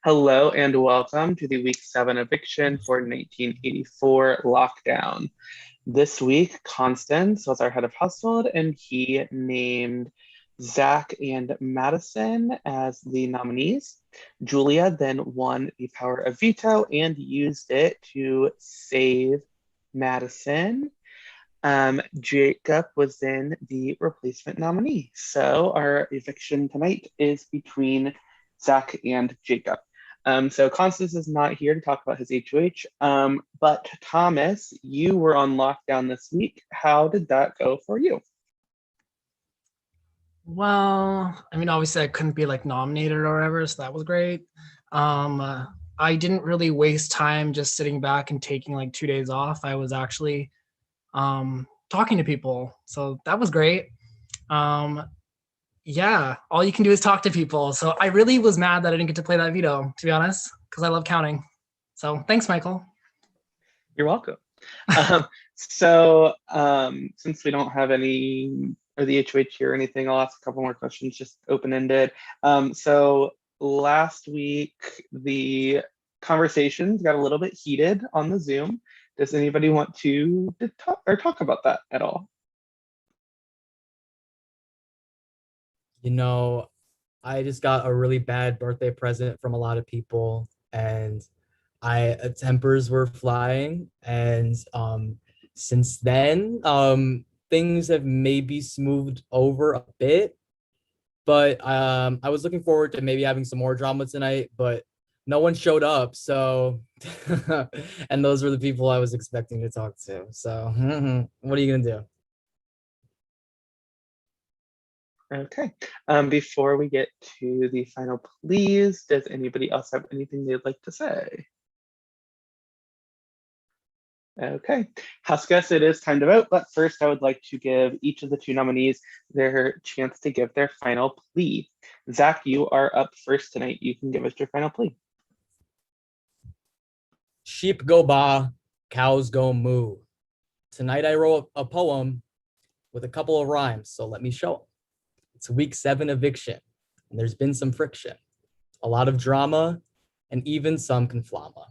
Hello and welcome to the Week 7 eviction for 1984 lockdown. This week, Constance was our head of household, and he named Zach and Madison as the nominees. Julia then won the power of veto and used it to save Madison. Jacob was then the replacement nominee. So our eviction tonight is between Zach and Jacob. So Constance is not here to talk about his HOH, but Thomas, you were on lockdown this week. How did that go for you? Well, I mean, obviously I couldn't be like nominated or whatever, so that was great. I didn't really waste time just sitting back and taking like 2 days off. I was actually talking to people, so that was great. Um, yeah, all you can do is talk to people. So I really was mad that I didn't get to play that veto, to be honest, because I love counting. So thanks, Michael. You're welcome. Since we don't have any or the HOH here or anything, I'll ask a couple more questions, just open-ended. So last week, the conversations got a little bit heated on the Zoom. Does anybody want to talk about that at all? I just got a really bad birthday present from a lot of people, and tempers were flying. And since then, things have maybe smoothed over a bit. But I was looking forward to maybe having some more drama tonight, but no one showed up. So, and those were the people I was expecting to talk to. So, what are you gonna do? Okay. Before we get to the final pleas, does anybody else have anything they'd like to say? Okay, house guests, it is time to vote, but first I would like to give each of the two nominees their chance to give their final plea. Zach, you are up first tonight. You can give us your final plea. Sheep go ba, cows go moo. Tonight I wrote a poem with a couple of rhymes, so let me show them. It's week 7 eviction, and there's been some friction, a lot of drama, and even some conflama.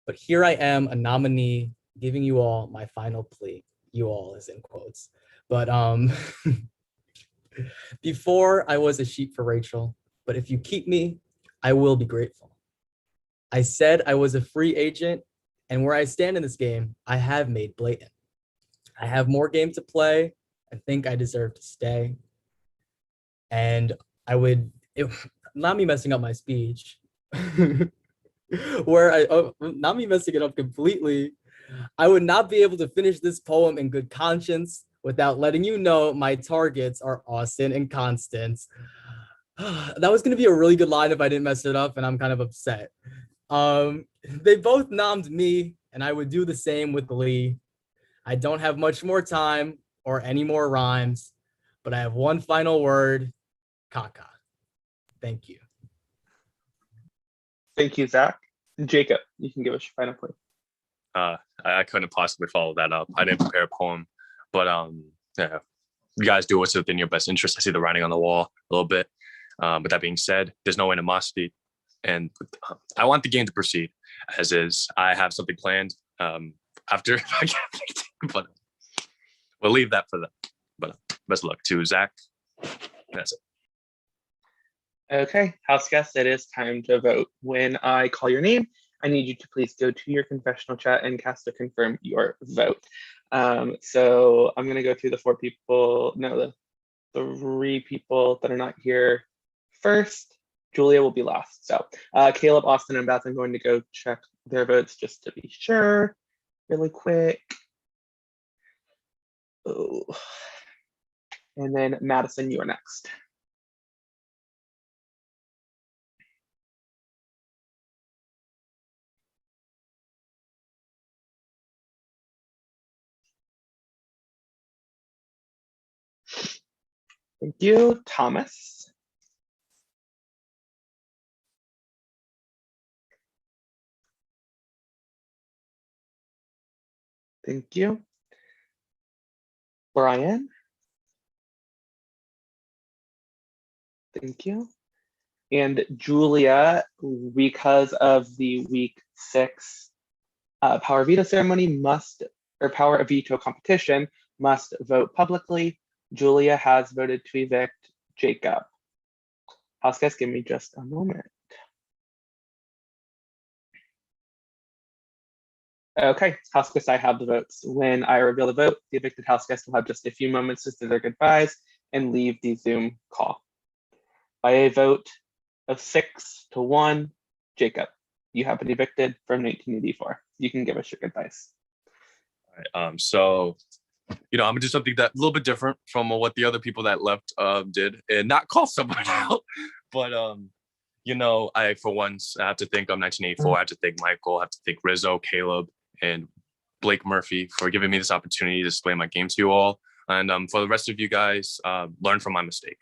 But here I am, a nominee, giving you all my final plea. You all is in quotes. But before I was a sheep for Rachel, but if you keep me, I will be grateful. I said I was a free agent, and where I stand in this game, I have made blatant. I have more game to play. I think I deserve to stay. And not me messing up my speech, not me messing it up completely. I would not be able to finish this poem in good conscience without letting you know my targets are Austin and Constance. That was going to be a really good line if I didn't mess it up, and I'm kind of upset. They both nommed me, and I would do the same with Lee. I don't have much more time or any more rhymes, but I have one final word, caca. Thank you. Thank you, Zach. Jacob, you can give us your final plea. I couldn't possibly follow that up. I didn't prepare a poem, but yeah, you guys do what's within your best interest. I see the writing on the wall a little bit. But that being said, there's no animosity, and I want the game to proceed as is. I have something planned after, but we'll leave that for them. But best of luck to Zach. That's it. Okay, house guests, it is time to vote. When I call your name, I need you to please go to your confessional chat and cast to confirm your vote. So I'm going to go through the the 3 people that are not here first. Julia will be last. So Caleb, Austin, and Beth, I'm going to go check their votes just to be sure really quick. Oh. And then Madison, you are next. Thank you, Thomas. Thank you. Brian. Thank you. And Julia, because of the week 6 power veto ceremony or power of veto competition, must vote publicly. Julia has voted to evict Jacob. House guests, give me just a moment. Okay, house guests, I have the votes. When I reveal the vote, the evicted house guests will have just a few moments to say their goodbyes and leave the Zoom call. By a vote of 6-1, Jacob, you have been evicted from 1984. You can give us your goodbyes. All right, so, I'm gonna do something that a little bit different from what the other people that left did, and not call someone out, but I for once I have to thank 1984. I have to thank Michael. I have to thank Rizzo, Caleb, and Blake Murphy for giving me this opportunity to display my game to you all. And for the rest of you guys, learn from my mistake.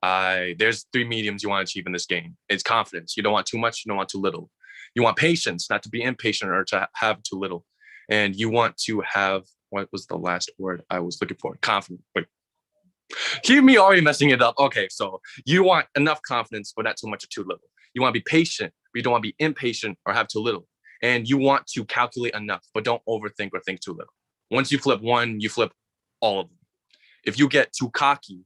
There's 3 mediums you want to achieve in this game. It's confidence. You don't want too much. You don't want too little. You want patience, not to be impatient or to have too little. And you want to have, what was the last word I was looking for? Confident. Wait. Keep me already messing it up. Okay, so you want enough confidence, but not too much or too little. You want to be patient, but you don't want to be impatient or have too little. And you want to calculate enough, but don't overthink or think too little. Once you flip one, you flip all of them. If you get too cocky,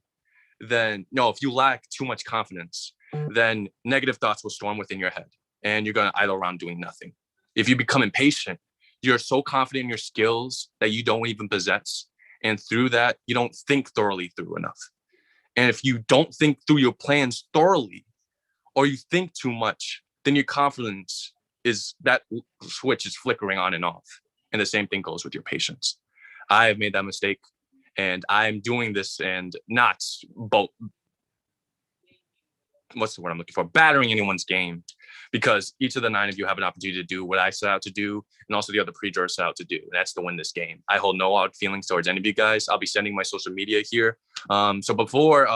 then if you lack too much confidence, then negative thoughts will storm within your head and you're going to idle around doing nothing. If you become impatient, you're so confident in your skills that you don't even possess. And through that, you don't think thoroughly through enough. And if you don't think through your plans thoroughly, or you think too much, then your confidence that switch is flickering on and off. And the same thing goes with your patience. I have made that mistake and I'm doing this and not what's the word I'm looking for? Battering anyone's game, because each of the 9 of you have an opportunity to do what I set out to do, and also the other pre-jurors set out to do, and that's to win this game. I hold no hard feelings towards any of you guys. I'll be sending my social media here. So before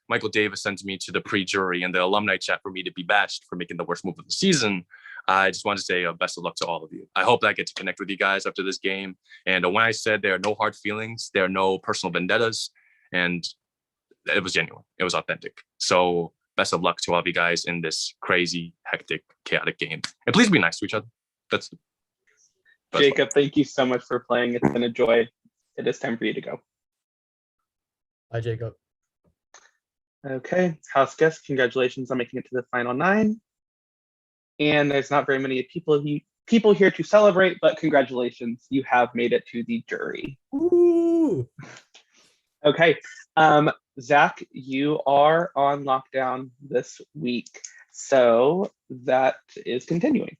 Michael Davis sends me to the pre-jury and the alumni chat for me to be bashed for making the worst move of the season, I just want to say best of luck to all of you. I hope that I get to connect with you guys after this game. And when I said there are no hard feelings, there are no personal vendettas, and it was genuine. It was authentic. So best of luck to all of you guys in this crazy, hectic, chaotic game. And please be nice to each other. That's Jacob, thank you so much for playing. It's been a joy. It is time for you to go. Bye, Jacob. Okay, house guests, congratulations on making it to the final 9. And there's not very many people here to celebrate, but congratulations, you have made it to the jury. Ooh. Okay, Zach, you are on lockdown this week, so that is continuing.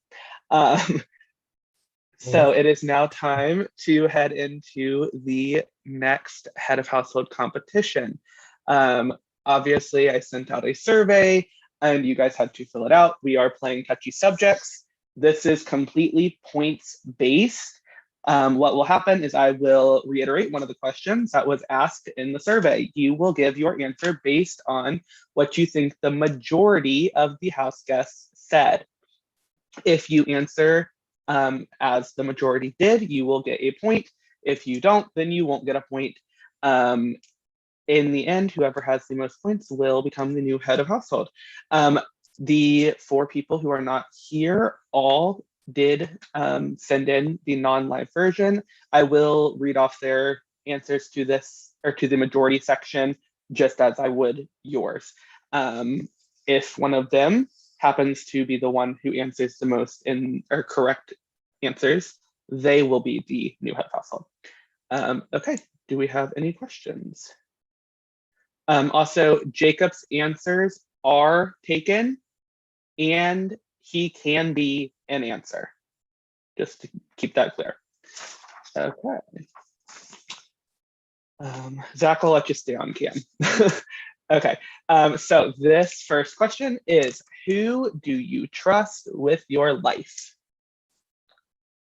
So it is now time to head into the next head of household competition. Obviously, I sent out a survey and you guys had to fill it out. We are playing touchy subjects. This is completely points-based. What will happen is I will reiterate one of the questions that was asked in the survey. You will give your answer based on what you think the majority of the house guests said. If you answer as the majority did, you will get a point. If you don't, then you won't get a point. In the end, whoever has the most points will become the new head of household. The 4 people who are not here all did send in the non-live version. I will read off their answers to this, or to the majority section, just as I would yours. If one of them happens to be the one who answers the most or correct answers, they will be the new head of household. Okay, do we have any questions? Also, Jacob's answers are taken and he can be an answer, just to keep that clear. Okay. Zach, I'll let you stay on cam. Okay, so this first question is, who do you trust with your life?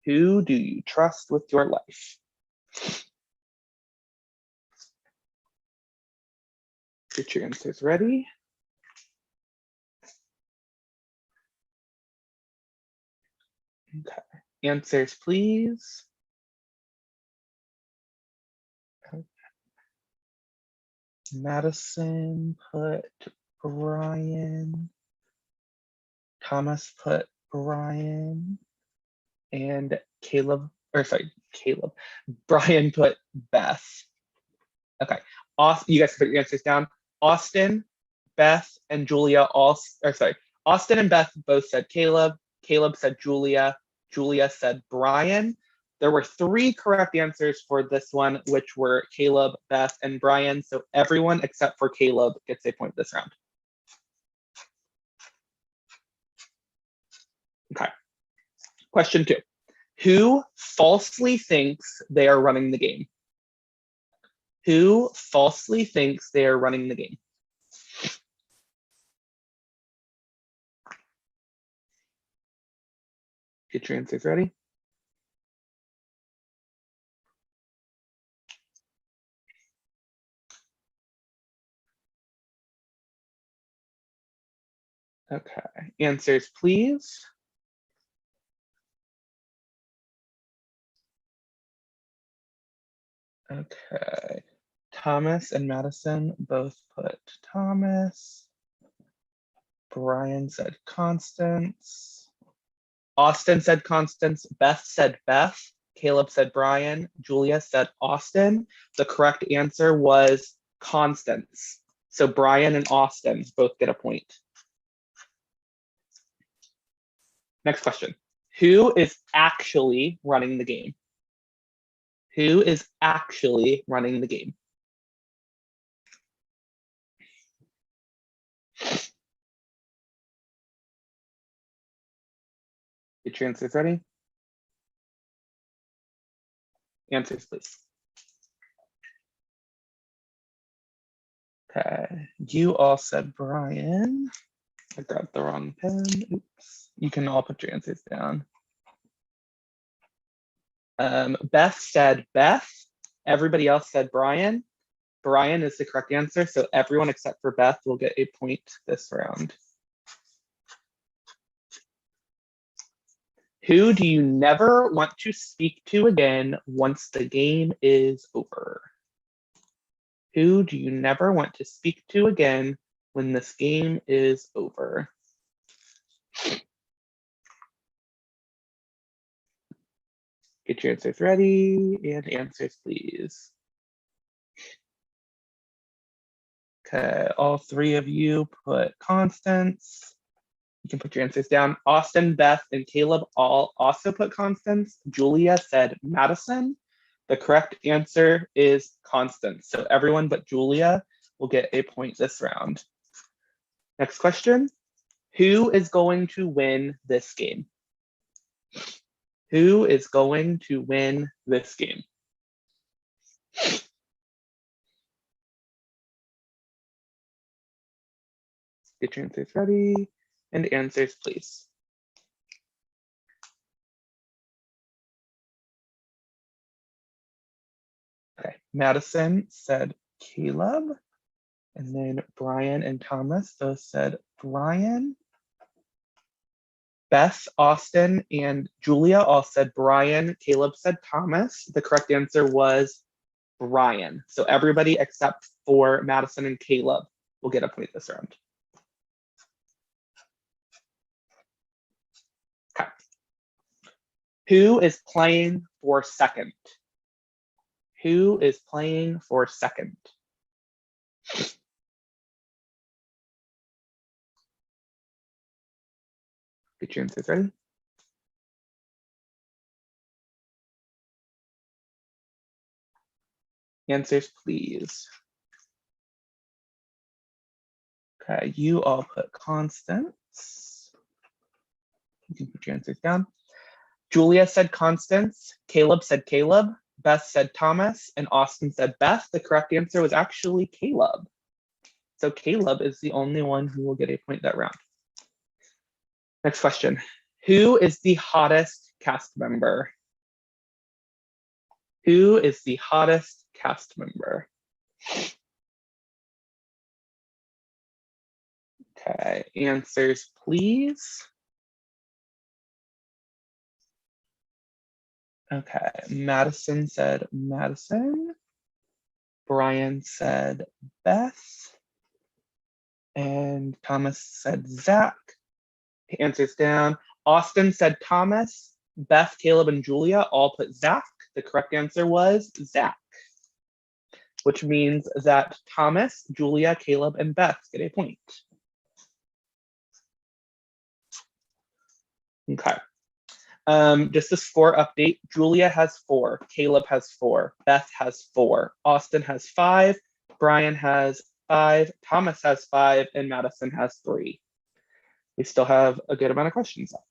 Who do you trust with your life? Get your answers ready. Okay, answers please. Madison put Brian. Thomas put Brian, and Caleb. Brian put Beth. Okay. You guys put your answers down. Austin, Beth, and Julia Austin and Beth both said Caleb. Caleb said Julia. Julia said Brian. There were 3 correct answers for this one, which were Caleb, Beth, and Brian. So everyone except for Caleb gets a point this round. Okay. Question 2. Who falsely thinks they are running the game? Who falsely thinks they are running the game? Get your answers ready. Okay, answers please. Okay, Thomas and Madison both put Thomas. Brian said Constance. Austin said Constance. Beth said Beth. Caleb said Brian. Julia said Austin. The correct answer was Constance. So Brian and Austin both get a point. Next question. Who is actually running the game? Who is actually running the game? Get your answers ready. Answers, please. Okay, you all said Brian. I grabbed the wrong pen. Oops. You can all put your answers down. Beth said Beth. Everybody else said Brian. Brian is the correct answer, so everyone except for Beth will get a point this round. Who do you never want to speak to again once the game is over? Who do you never want to speak to again when this game is over? Get your answers ready and answers, please. Okay, all 3 of you put Constance. You can put your answers down. Austin, Beth, and Caleb all also put Constance. Julia said Madison. The correct answer is Constance. So everyone but Julia will get a point this round. Next question. Who is going to win this game? Who is going to win this game? Get your answers ready and answers, please. Okay, Madison said Caleb, and then Brian and Thomas both said Brian. Beth, Austin, and Julia all said Brian. Caleb said Thomas. The correct answer was Brian. So everybody except for Madison and Caleb will get a point this round. Okay. Who is playing for second? Who is playing for second? Get your answers ready. Answers, please. Okay, you all put Constance. You can put your answers down. Julia said Constance. Caleb said Caleb. Beth said Thomas. And Austin said Beth. The correct answer was actually Caleb. So Caleb is the only one who will get a point that round. Next question. Who is the hottest cast member? Who is the hottest cast member? Okay, answers, please. Okay, Madison said Madison. Brian said Beth. And Thomas said Zach. Answers down. Austin said Thomas. Beth, Caleb, and Julia all put Zach. The correct answer was Zach, which means that Thomas, Julia, Caleb, and Beth get a point. Okay. Just a score update. Julia has 4. Caleb has 4. Beth has 4. Austin has 5. Brian has 5. Thomas has 5. And Madison has 3. We still have a good amount of questions left.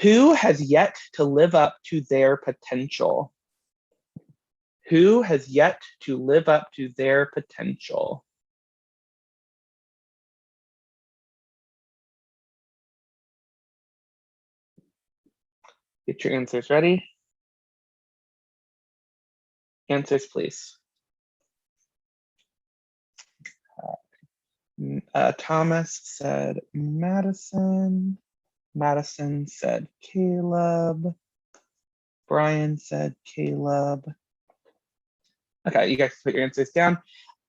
Who has yet to live up to their potential? Who has yet to live up to their potential? Get your answers ready. Answers, please. Thomas said Madison. Madison said Caleb. Brian said Caleb. Okay, you guys put your answers down.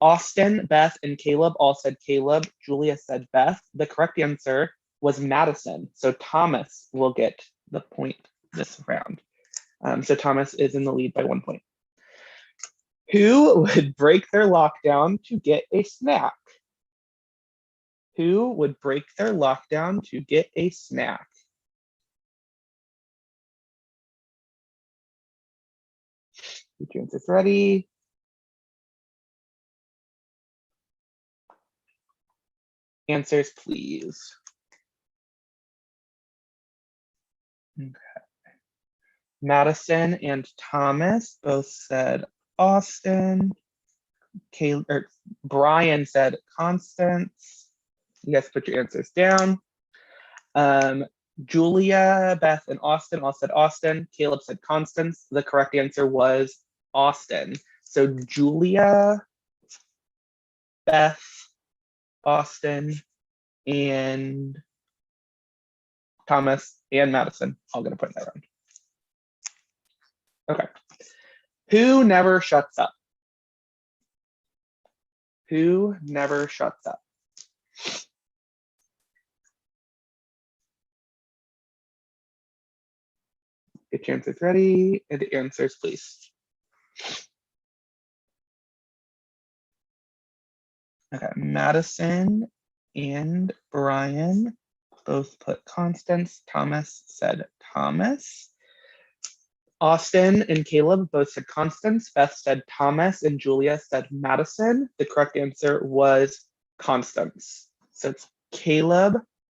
Austin, Beth, and Caleb all said Caleb. Julia said Beth. The correct answer was Madison. So Thomas will get the point this round. So Thomas is in the lead by 1 point. Who would break their lockdown to get a snack? Who would break their lockdown to get a snack? Get your answers ready. Answers, please. Okay. Madison and Thomas both said Austin. Brian said Constance. You guys put your answers down. Julia, Beth, and Austin all said Austin. Caleb said Constance. The correct answer was Austin. So Julia, Beth, Austin, and Thomas and Madison all gonna point that round. Okay. Who never shuts up? Who never shuts up? Get your answers ready, and the answers, please. Okay, Madison and Brian both put Constance. Thomas said Thomas. Austin and Caleb both said Constance. Beth said Thomas, and Julia said Madison. The correct answer was Constance. So it's Caleb,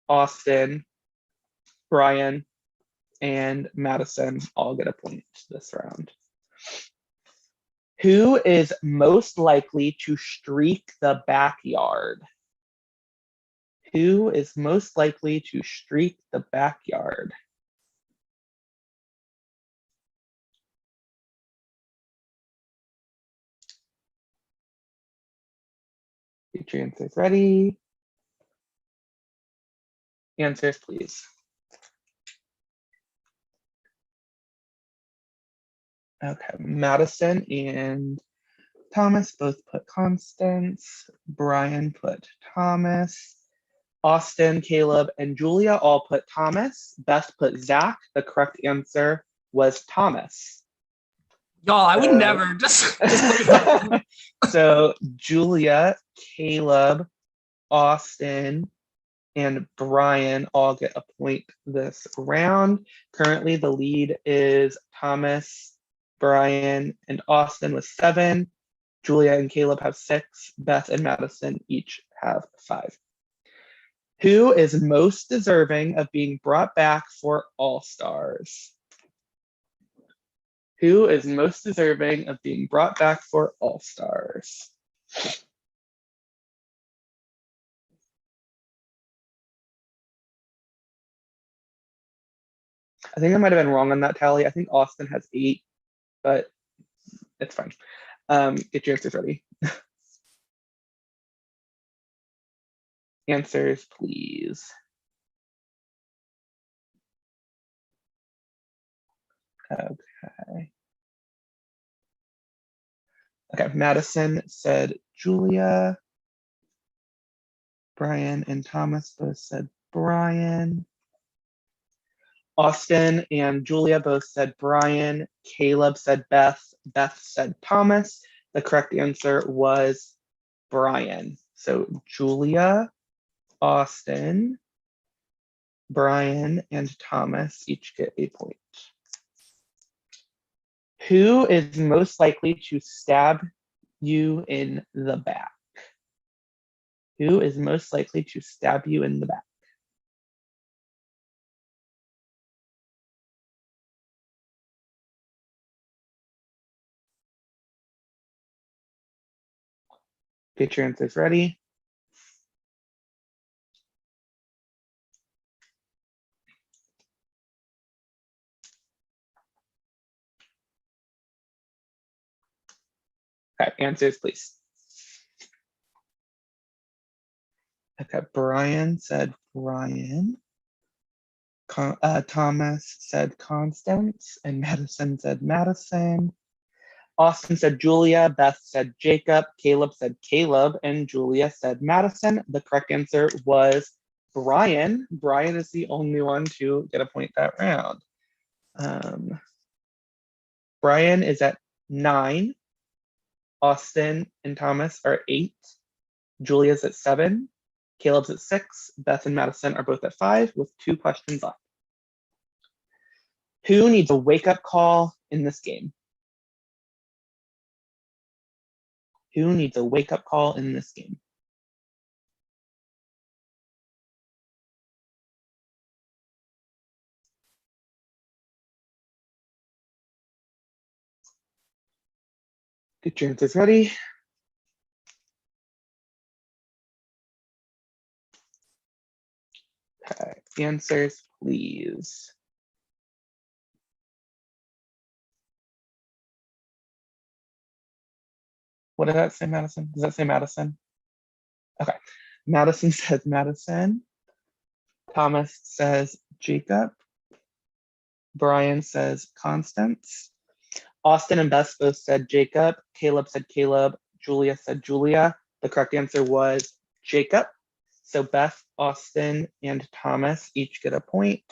Austin, Brian, and Madison all get a point this round. Who is most likely to streak the backyard? Who is most likely to streak the backyard? Get your answers ready. Answers, please. Okay, Madison and Thomas both put Constance. Brian put Thomas. Austin, Caleb, and Julia all put Thomas. Beth put Zach. The correct answer was Thomas. Y'all, I would never just So Julia, Caleb, Austin, and Brian all get a point this round. Currently, the lead is Thomas, Brian, and Austin with 7. Julia and Caleb have 6. Beth and Madison each have 5. Who is most deserving of being brought back for All-Stars? Who is most deserving of being brought back for All-Stars? I think I might have been wrong on that tally. I think Austin has 8, but it's fine. Get your answers ready. Answers, please. Okay. Okay, Madison said Julia. Brian and Thomas both said Brian. Austin and Julia both said Brian. Caleb said Beth. Beth said Thomas. The correct answer was Brian. So Julia, Austin, Brian, and Thomas each get a point. Who is most likely to stab you in the back? Who is most likely to stab you in the back? Get your answers ready. Okay, answers, please. Okay, Brian said Brian. Thomas said Constance, and Madison said Madison. Austin said Julia, Beth said Jacob, Caleb said Caleb, and Julia said Madison. The correct answer was Brian. Brian is the only one to get a point that round. Brian is at 9. Austin and Thomas are 8. Julia's at 7. Caleb's at 6. Beth and Madison are both at 5 with 2 questions left. Who needs a wake-up call in this game? Who needs a wake-up call in this game? Get your answers ready. Okay, answers, please. What did that say, Madison? Does that say Madison? Okay. Madison says Madison. Thomas says Jacob. Brian says Constance. Austin and Beth both said Jacob. Caleb said Caleb. Julia said Julia. The correct answer was Jacob. So Beth, Austin, and Thomas each get a point.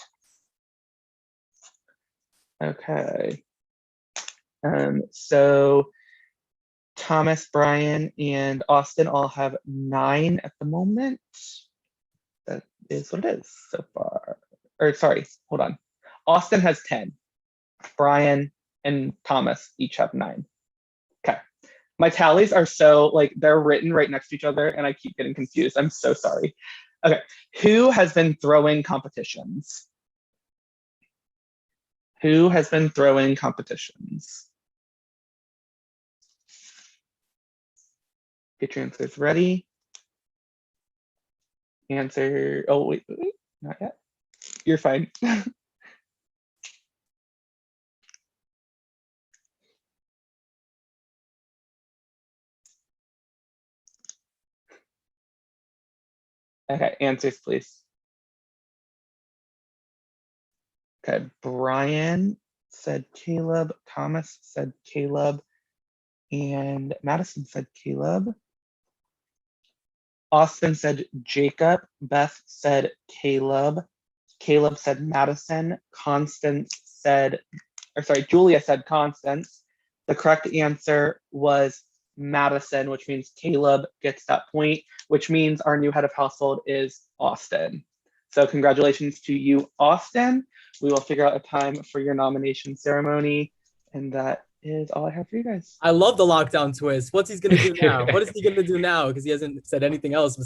Okay. So Thomas, Brian, and Austin all have 9 at the moment. That is what it is so far. Or sorry, hold on. Austin has 10. Brian and Thomas each have 9. Okay. My tallies are so, like, they're written right next to each other and I keep getting confused. I'm so sorry. Okay. Who has been throwing competitions? Who has been throwing competitions? Get your answers ready. Answer, oh, wait, not yet. You're fine. Okay, answers, please. Okay, Brian said Caleb, Thomas said Caleb, and Madison said Caleb. Austin said Jacob, Beth said Caleb, Caleb said Madison, Julia said Constance. The correct answer was Madison, which means Caleb gets that point, which means our new head of household is Austin. So congratulations to you, Austin. We will figure out a time for your nomination ceremony. And that is all I have for you guys. I love the lockdown twist. What's he going to do now? What is he going to do now? Because he hasn't said anything else besides